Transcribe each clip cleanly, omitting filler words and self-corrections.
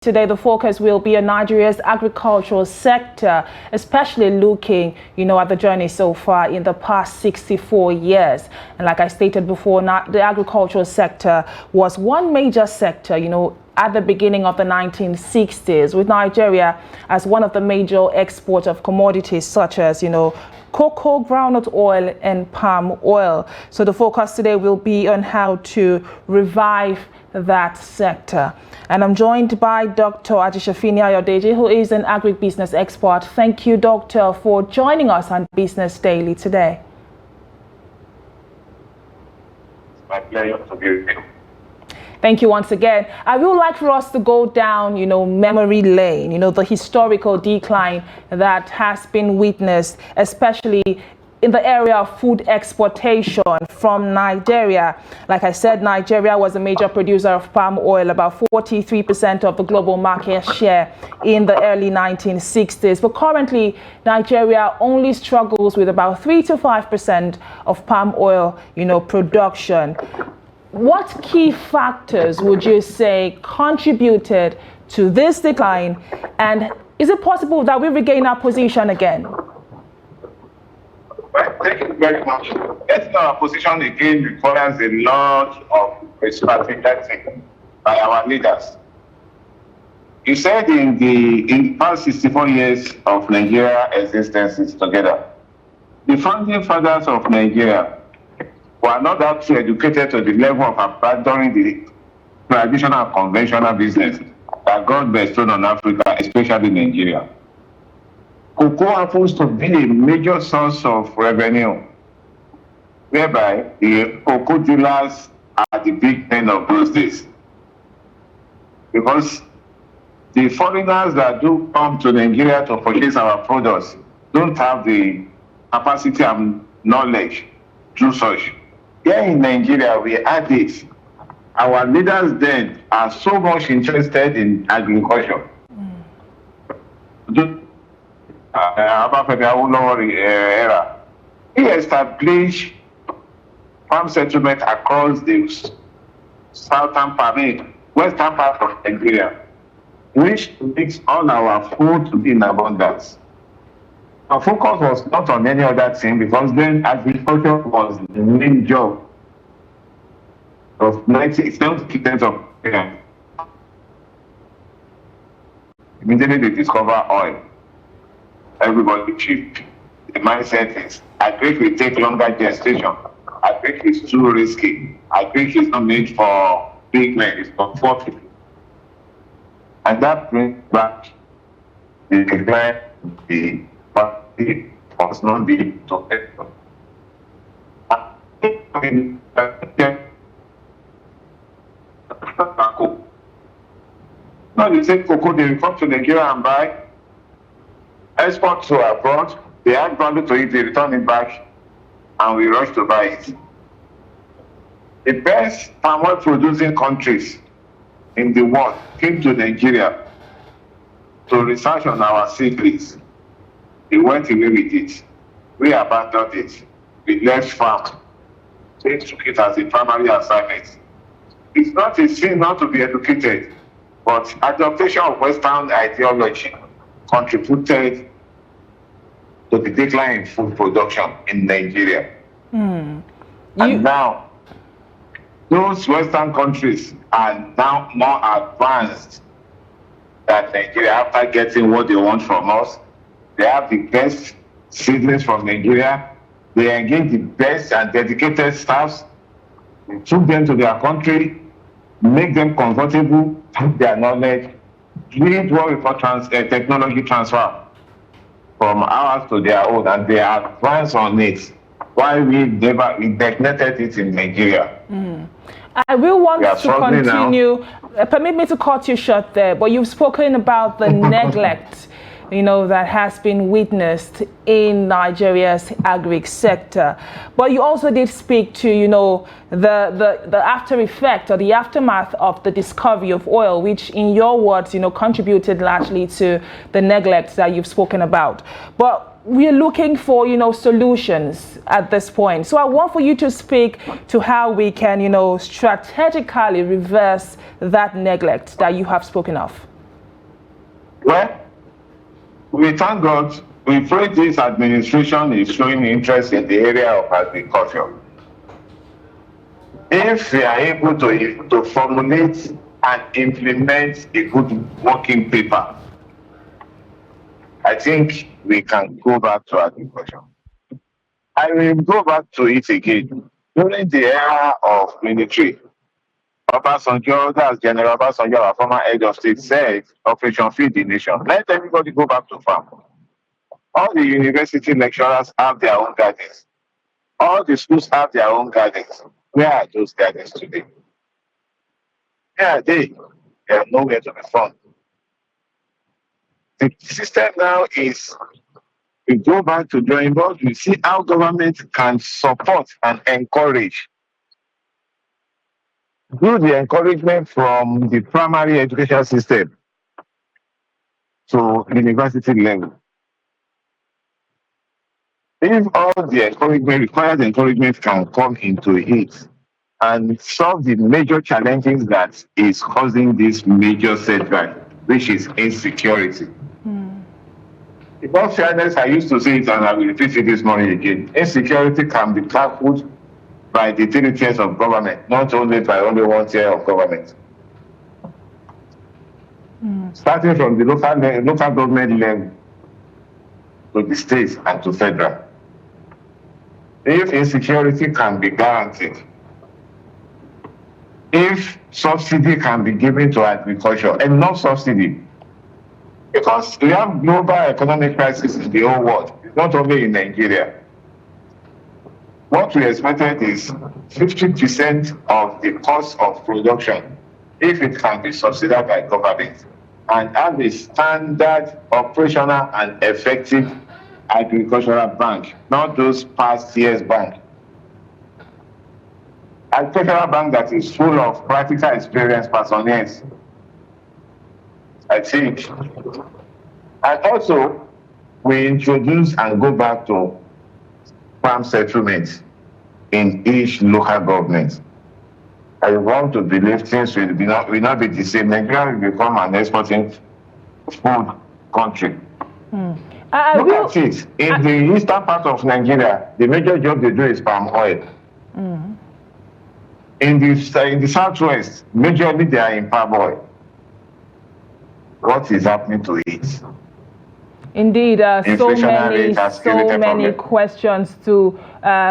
Today, the focus will be on Nigeria's agricultural sector, especially looking, at the journey so far in the past 64 years. And like I stated before, the agricultural sector was one major sector, at the beginning of the 1960s, with Nigeria as one of the major exports of commodities such as, cocoa, groundnut oil, and palm oil. So the focus today will be on how to revive that sector. And I'm joined by Dr. Ajisefinni Ayodeji, who is an agribusiness expert. Thank you, Doctor, for joining us on Business Daily today. It's my pleasure to be with you. Thank you once again. I would like for us to go down, memory lane, the historical decline that has been witnessed, especially in the area of food exportation from Nigeria. Like I said, Nigeria was a major producer of palm oil, about 43% of the global market share in the early 1960s. But currently, Nigeria only struggles with about 3 to 5% of palm oil, production. What key factors would you say contributed to this decline? And is it possible that we regain our position again? Well, thank you very much. Getting our position again requires a lot of strategizing by our leaders. You said in the past 64 years of Nigeria existence together, the founding fathers of Nigeria were not that educated to the level of abandoning the traditional and conventional business that God bestowed on Africa, especially Nigeria. Cocoa happens to be a major source of revenue, whereby the cocoa dealers are the big men of those days. Because the foreigners that do come to Nigeria to purchase our products don't have the capacity and knowledge to do such. Here in Nigeria, we had it. Our leaders then are so much interested in agriculture. Era. He established farm settlement across the western part of Nigeria, which makes all our food to be in abundance. Our focus was not on any other thing because then agriculture was the main job of 90% of Nigeria. Immediately they discover oil. Everybody cheap. The mindset is agric will take longer gestation. Agric is too risky. Agric is not made for big men, it's for poor people. And that brings back the decline of the party was not the to now they say cocoa, they come to Nigeria and buy. Export to abroad, they add value to it, they return it back, and we rush to buy it. The best palm oil producing countries in the world came to Nigeria to research on our secrets. They went away with it. We abandoned it. We left farm. They took it as a primary assignment. It's not a sin not to be educated, but adaptation of Western ideology contributed to the decline in food production in Nigeria. And now, those Western countries are now more advanced than Nigeria after getting what they want from us. They have the best seedlings from Nigeria. They engage the best and dedicated staffs. They took them to their country, make them comfortable, take their knowledge, create what we call technology transfer from ours to their own, and they advance on it. Why we neglected it in Nigeria. I will want to continue. Permit me to cut you short there, but you've spoken about the neglect, that has been witnessed in Nigeria's agri sector. But you also did speak to, the after effect or the aftermath of the discovery of oil, which in your words, contributed largely to the neglect that you've spoken about. But we're looking for, solutions at this point. So I want for you to speak to how we can, strategically reverse that neglect that you have spoken of. Well, we thank God. We pray this administration is showing interest in the area of agriculture. If we are able to formulate and implement a good working paper, I think we can go back to agriculture. I will go back to it again. During the era of military, Obasanjo, that's General Obasanjo, our former head of state, said, Operation Feed the Nation. Let everybody go back to farm. All the university lecturers have their own gardens. All the schools have their own gardens. Where are those gardens today? Where are they? They are nowhere to be found. The system now is we go back to drawing board, we see how government can support and encourage. Do the encouragement from the primary education system to university level. If all the encouragement, required encouragement can come into it and solve the major challenges that is causing this major setback, which is insecurity. In all fairness, I used to say it and I will repeat it this morning again. Insecurity can be tackled by the 3 tiers of government, not only by only 1 tier of government. Starting from the local government level to the states and to federal. If insecurity can be guaranteed, if subsidy can be given to agriculture, enough subsidy, because we have global economic crisis in the whole world, not only in Nigeria. What we expected is 50% of the cost of production, if it can be subsidized by government, and have a standard operational and effective agricultural bank, not those past years bank. Agricultural bank that is full of practical experience personnel, I think. And also, we introduce and go back to farm settlements in each local government. I want to believe things will not be the same. Nigeria will become an exporting food country. Look at it. In the eastern part of Nigeria, the major job they do is palm oil. In the southwest, majorly they are in palm oil. What is happening to it? Indeed, so many questions to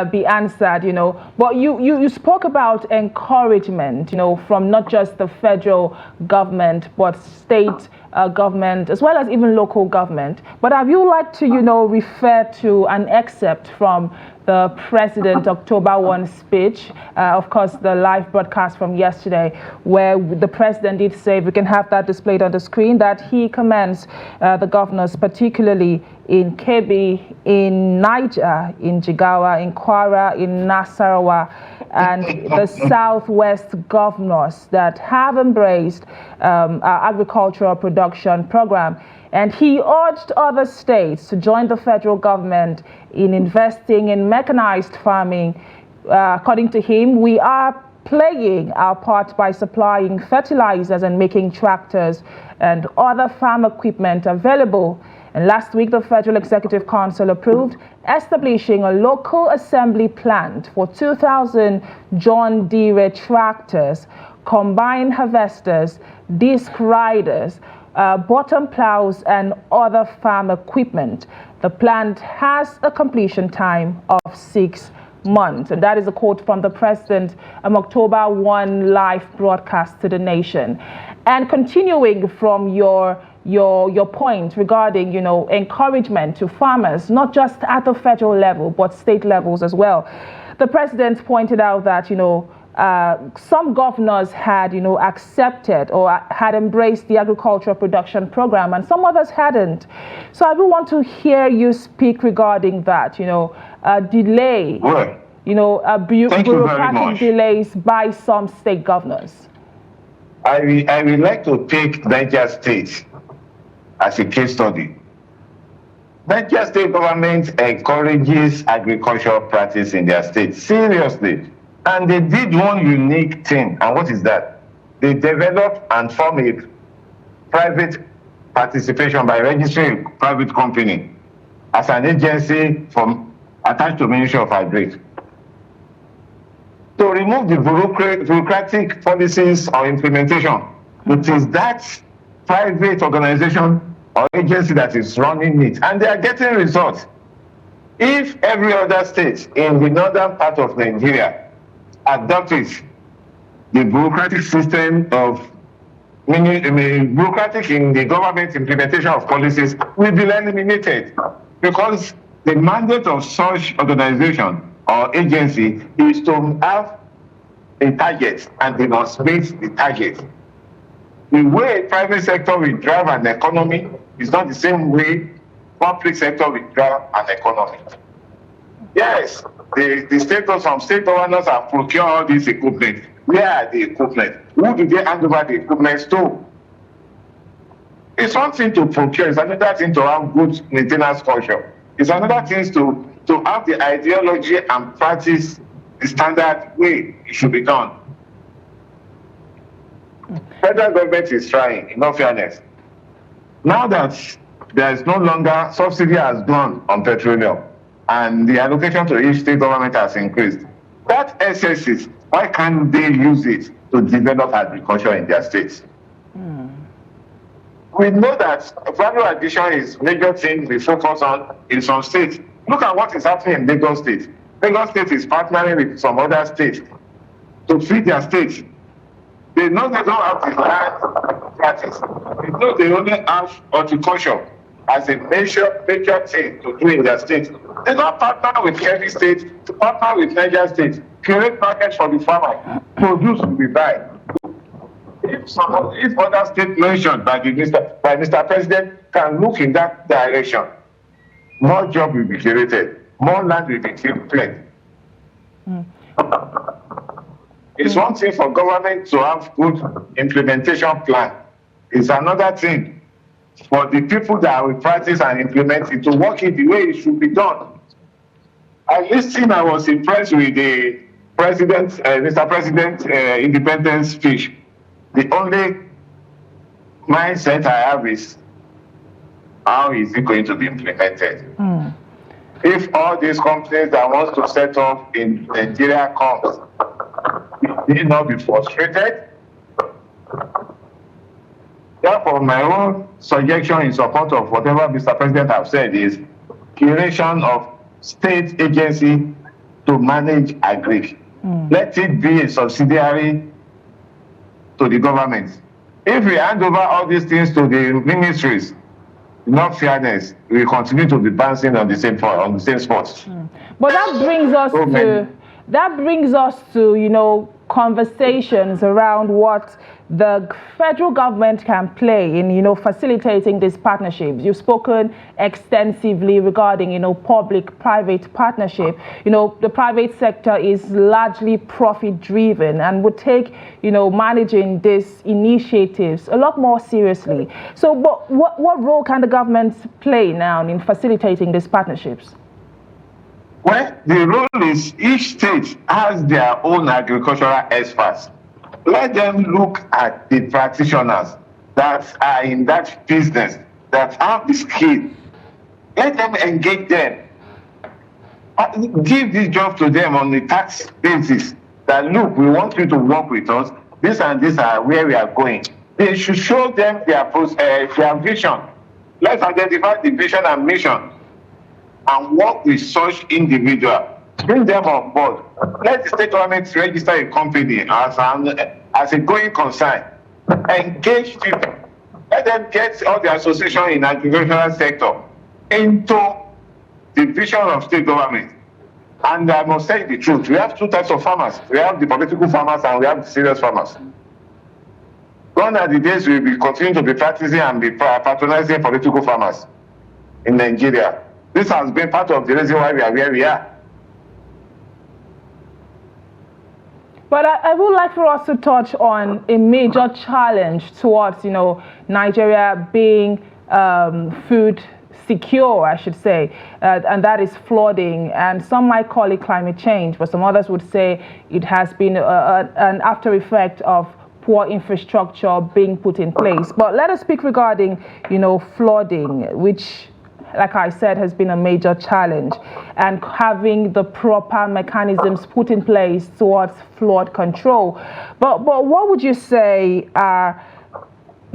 be answered, you know. But you spoke about encouragement, you know, from not just the federal government, but state government, as well as even local government. But have you like to, you know, refer to an excerpt from the President October 1 speech, of course, the live broadcast from yesterday, where the President did say, if we can have that displayed on the screen, that he commends the governors, particularly in Kebbi, in Niger, in Jigawa, in Kwara, in Nasarawa, and the Southwest governors that have embraced our agricultural production program. And he urged other states to join the federal government in investing in mechanized farming. According to him, we are playing our part by supplying fertilizers and making tractors and other farm equipment available. And last week, the Federal Executive Council approved establishing a local assembly plant for 2,000 John Deere tractors, combine harvesters, disc riders, bottom plows, and other farm equipment. The plant has a completion time of 6 months. And that is a quote from the President October 1 live broadcast to the nation. And continuing from your point regarding, you know, encouragement to farmers, not just at the federal level, but state levels as well. The President pointed out that, you know, some governors had, you know, accepted or had embraced the agricultural production program, and some others hadn't. So I will want to hear you speak regarding that, you know, delay, you know, bureaucratic delays by some state governors. I would like to take Niger State as a case study. Niger State government encourages agricultural practice in their state, seriously. And they did one unique thing. And what is that? They developed and formed a private participation by registering a private company as an agency attached to Ministry of Agri. To remove the bureaucratic policies or implementation, it is that private organization or agency that is running it, and they are getting results. If every other state in the northern part of Nigeria adopted the bureaucratic system of bureaucratic in the government implementation of policies, will be eliminated, because the mandate of such organization or agency is to have a target, and they must meet the target. The way private sector will drive an economy is not the same way public sector will drive an economy. Yes, some state governors have procured all this equipment. Where are the equipment? Who do they hand over the equipment to? It's one thing to procure, it's another thing to have good maintenance culture. It's another thing to have the ideology and practice the standard way it should be done. Federal government is trying, in all fairness. Now that there is no longer, subsidy has gone on petroleum, and the allocation to each state government has increased. That excesses, why can't they use it to develop agriculture in their states? We know that value addition is major thing we focus on in some states. Look at what is happening in Lagos State. Lagos State is partnering with some other states to feed their states. They know they don't have the land practice. They know they only have horticulture as a major thing to do in their state. They don't partner with Kebbi State, to partner with Niger State, create markets for the farmer, produce we buy. If other states mentioned by Mr. President can look in that direction, more jobs will be created, more land will be cleared. It's one thing for government to have good implementation plan. It's another thing for the people that will practice and implement it to work it the way it should be done. I was impressed with the President, Mr. President independence speech. The only mindset I have is, how is it going to be implemented? If all these companies that want to set up in Nigeria comes, will they not be frustrated? Therefore, my own suggestion in support of whatever Mr. President has said is creation of state agency to manage agri. Let it be a subsidiary to the government. If we hand over all these things to the ministries, in all fairness, we continue to be bouncing on the same spot. But that brings us to conversations around what the federal government can play in facilitating these partnerships. You've spoken extensively regarding public-private partnership. The private sector is largely profit-driven and would take managing these initiatives a lot more seriously. So what role can the government play now in facilitating these partnerships? Well, the role is each state has their own agricultural experts. Let them look at the practitioners that are in that business, that have the skill. Let them engage them. Give this job to them on the tax basis. That look, we want you to work with us. This and this are where we are going. They should show them their vision. Let's identify the vision and mission and work with such individuals. Bring them on board. Let the state government register a company as a going concern. Engage people. Let them get all the association in agricultural sector into the vision of state government. And I must say the truth. We have two types of farmers. We have the political farmers and we have the serious farmers. Gone are the days we will continue to be practicing and be patronizing political farmers in Nigeria. This has been part of the reason why we are where we are. But I would like for us to touch on a major challenge towards, Nigeria being food secure, I should say, and that is flooding. And some might call it climate change, but some others would say it has been an after effect of poor infrastructure being put in place. But let us speak regarding, flooding, which, like I said, has been a major challenge, and having the proper mechanisms put in place towards flood control. But what would you say are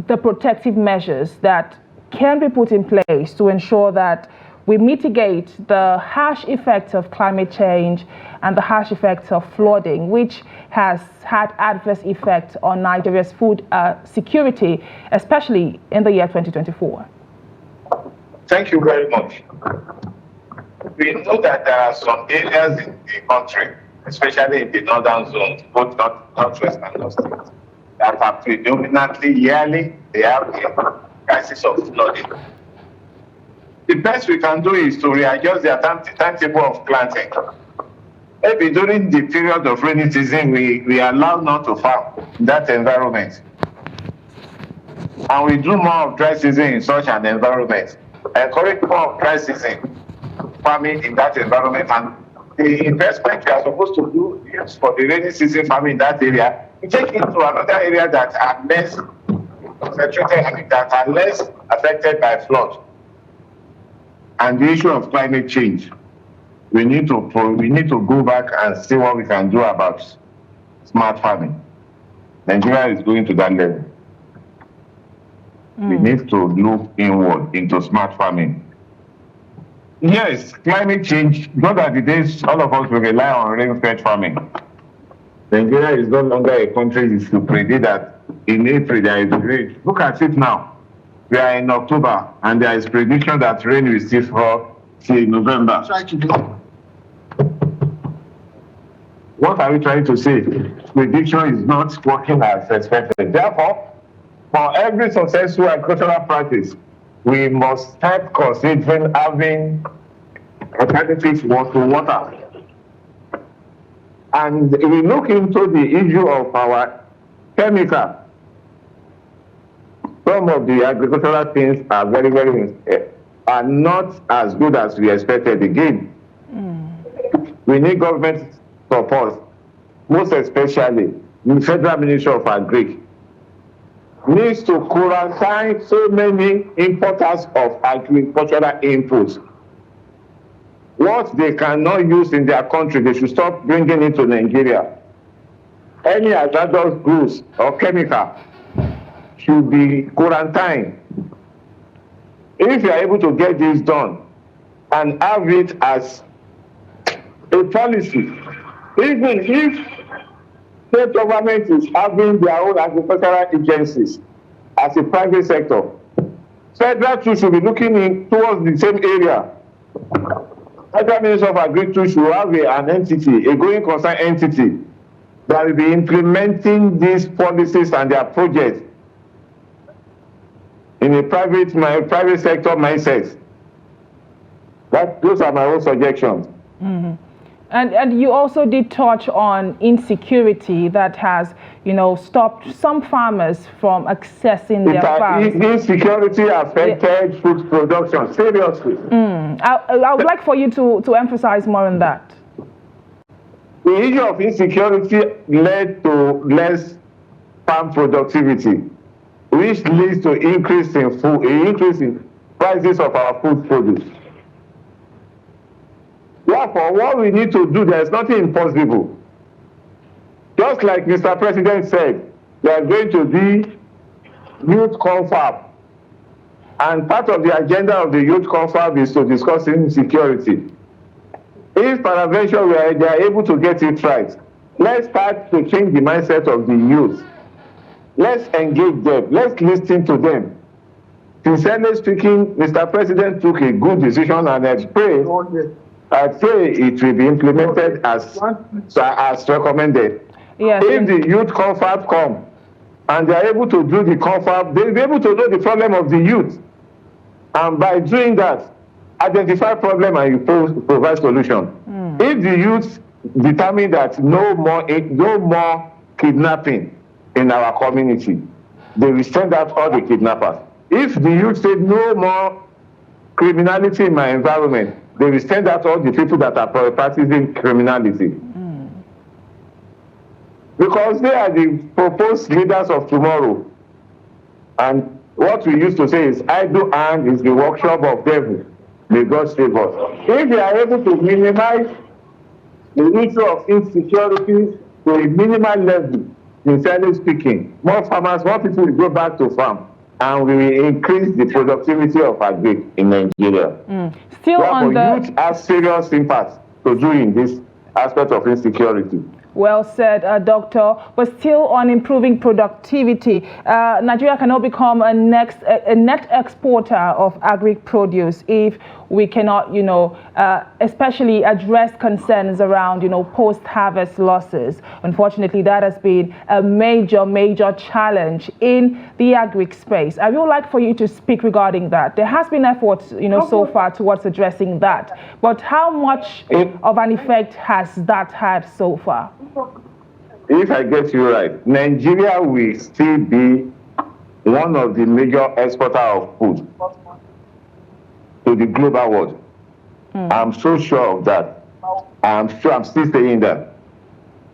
the protective measures that can be put in place to ensure that we mitigate the harsh effects of climate change and the harsh effects of flooding, which has had adverse effects on Nigeria's food security, especially in the year 2024? Thank you very much. We know that there are some areas in the country, especially in the northern zones, both northwest and north states, that are predominantly yearly, they have a crisis of flooding. The best we can do is to readjust their timetable of planting. Maybe during the period of rainy season, we allow not to farm in that environment. And we do more of dry season in such an environment. Encourage more of dry season farming in that environment. And the investment we are supposed to do is for the rainy season farming in that area, we take it to another area that are less concentrated, that are less affected by flood. And the issue of climate change, we need to go back and see what we can do about smart farming. Nigeria is going to that level. We need to look inward into smart farming. Yes, climate change, not that the days all of us will rely on rain-fed farming. Nigeria is no longer a country to predict that in April there is rain. Look at it now. We are in October, and there is prediction that rain will still fall till November. What are we trying to say? Prediction is not working as expected. Therefore, for every successful agricultural practice, we must start considering having alternatives to water. And we look into the issue of our chemical. Some of the agricultural things are are not as good as we expected again. We need government support, most especially the Federal Ministry of Agri needs to quarantine so many importers of agricultural inputs. What they cannot use in their country, they should stop bringing into Nigeria. Any hazardous goods or chemical should be quarantined. If you are able to get this done and have it as a policy, even if state government is having their own agricultural agencies as a private sector, federal too should be looking in towards the same area. Federal Ministry of Agriculture should have an entity, a going concern entity, that will be implementing these policies and their projects in a private sector mindset. Those are my own suggestions. Mm-hmm. And you also did touch on insecurity that has, stopped some farmers from accessing their farms. Insecurity affected food production seriously. I would like for you to emphasize more on that. The issue of insecurity led to less farm productivity, which leads to increase in prices of our food produce. Therefore, what we need to do, there is nothing impossible. Just like Mr. President said, there are going to be youth confab. And part of the agenda of the youth confab is to discuss insecurity. If peradventure they are able to get it right, let's start to change the mindset of the youth. Let's engage them. Let's listen to them. Sincerely speaking, Mr. President took a good decision, and I pray it will be implemented as recommended. Yes. If the youth confab come and they are able to do the confab, they will be able to know the problem of the youth. And by doing that, identify problem and you provide solution. If the youth determine that no more kidnapping in our community, they will send out all the kidnappers. If the youth say no more criminality in my environment, they will send out all the people that are practicing criminality. because they are the proposed leaders of tomorrow. And what we used to say is, idle hand is the workshop of devil. May God save us. If they are able to minimize the issue of insecurity to a minimal level, sincerely speaking, more farmers, more people will go back to farm, and we will increase the productivity of agri in Nigeria. Still therefore, on the youth have serious impact to do in this aspect of insecurity. Well said, Doctor. But still on improving productivity, Nigeria cannot become a net exporter of agri-produce if we cannot, especially address concerns around, post-harvest losses. Unfortunately, that has been a major challenge in the agri space. I would like for you to speak regarding that. There has been efforts, so far towards addressing that. But how much of an effect has that had so far? If I get you right, Nigeria will still be one of the major exporters of food to the global world. I'm so sure of that. I'm still saying that.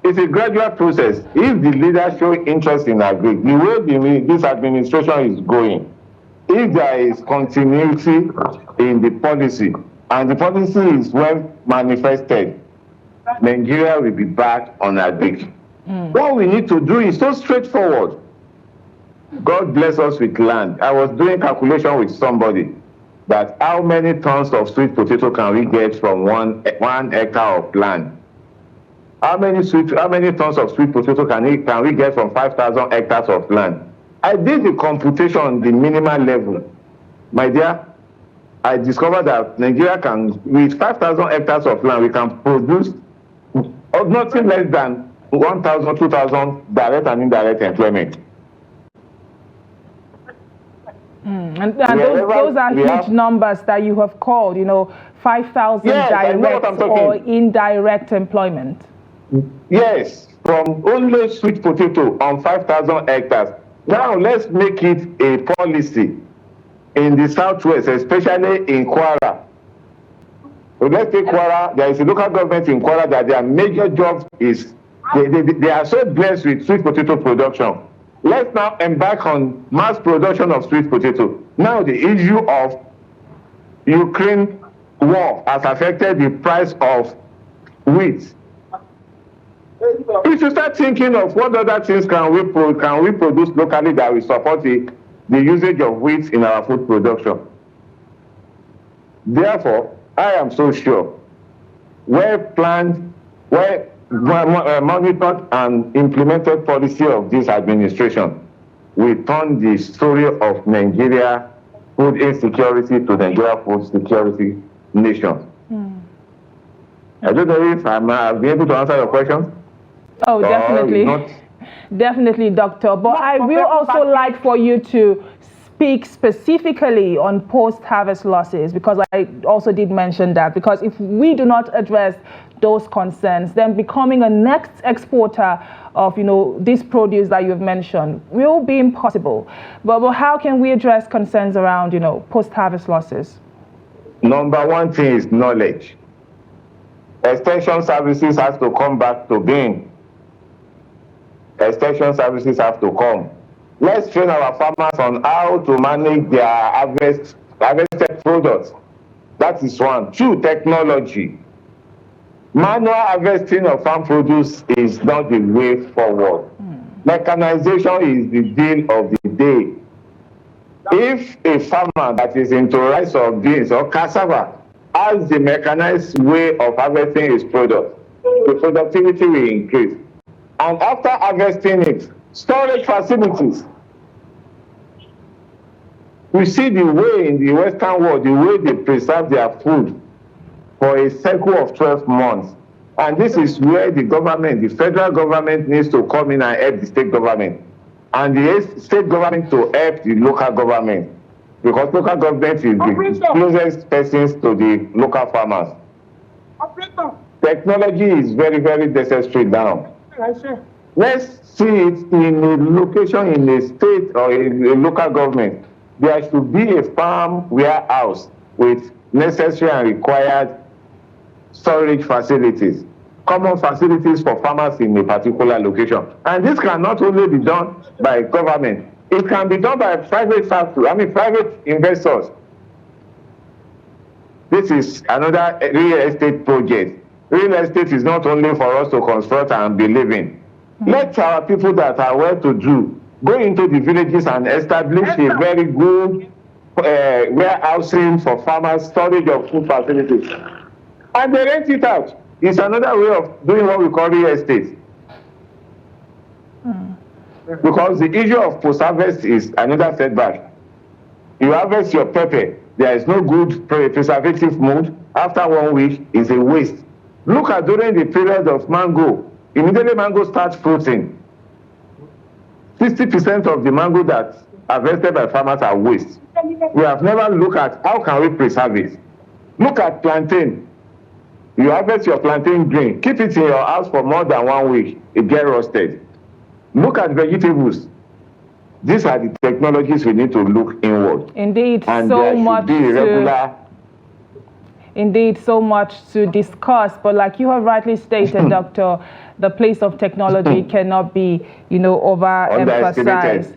It's a gradual process. If the leaders show interest in agri, the way this administration is going, if there is continuity in the policy, and the policy is well manifested, Nigeria will be back on agri. What we need to do is so straightforward. God bless us with land. I was doing calculation with somebody that how many tons of sweet potato can we get from one hectare of land? How many tons of sweet potato can we get from 5,000 hectares of land? I did the computation on the minimal level. My dear, I discovered that Nigeria can, with 5,000 hectares of land, we can produce nothing less than 1,000, 2,000 direct and indirect employment. And those are huge numbers that you have called, 5,000 direct or indirect employment. Yes, from only sweet potato on 5,000 hectares. Now let's make it a policy in the southwest, especially in Kwara. So let's take Kwara. There is a local government in Kwara that their major job is they are so blessed with sweet potato production. Let's now embark on mass production of sweet potato. Now the issue of Ukraine war has affected the price of wheat. We should start thinking of what other things can we produce locally that will support the usage of wheat in our food production. Therefore, I am so sure, well-planned, monitored and implemented policy of this administration will turn the story of Nigeria food insecurity to Nigeria food security nation. I don't know if I'll be able to answer your question. Oh, definitely. Definitely, Doctor. But I will also like for you to speak specifically on post-harvest losses, because I also did mention that, because if we do not address those concerns, then becoming a next exporter of, this produce that you've mentioned will be impossible. But how can we address concerns around, post-harvest losses? Number one thing is knowledge. Extension services has to come back to being. Extension services have to come. Let's train our farmers on how to manage their harvested products. That is one. Two, technology. Manual harvesting of farm produce is not the way forward. Mechanization is the deal of the day. If a farmer that is into rice or beans or cassava has the mechanized way of harvesting his product, the productivity will increase. And after harvesting it, storage facilities. We see the way in the Western world, the way they preserve their food for a cycle of 12 months. And this is where the government, the federal government, needs to come in and help the state government. And the state government to help the local government. Because local government is the closest persons to the local farmers. Technology is very, very necessary now. Let's see it in a location, in a state or in a local government. There should be a farm warehouse with necessary and required storage facilities. common facilities for farmers in a particular location. And this can not only be done by government, it can be done by private investors. This is another real estate project. Real estate is not only for us to construct and be living. Let our people that are well-to-do go into the villages and establish a very good warehousing for farmers, storage of food facilities. And they rent it out. It's another way of doing what we call real estate. Because the issue of post-harvest is another setback. You harvest your pepper, there is no good preservative mode. After 1 week, it's a waste. Look at during the period of mango. Immediately mango starts fruiting. 60% of the mango that's harvested by farmers are waste. We have never looked at how can we preserve it. Look at plantain. You harvest your plantain grain, keep it in your house for more than 1 week, it gets roasted. Look at vegetables. These are the technologies we need to look inward. Indeed, and so much Indeed, so much to discuss. But like you have rightly stated, Doctor, the place of technology cannot be, overemphasized.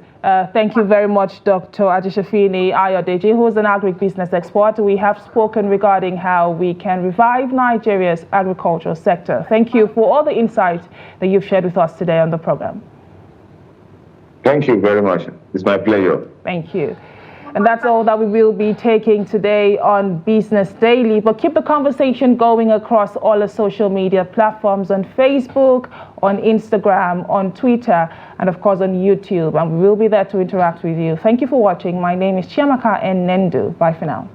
Thank you very much, Dr. Ajisefinni Ayodeji, who is an agribusiness expert. We have spoken regarding how we can revive Nigeria's agricultural sector. Thank you for all the insights that you've shared with us today on the program. Thank you very much. It's my pleasure. Thank you. And that's all that we will be taking today on Business Daily. But keep the conversation going across all the social media platforms, on Facebook, on Instagram, on Twitter, and of course on YouTube. And we will be there to interact with you. Thank you for watching. My name is Chiamaka Enendu. Bye for now.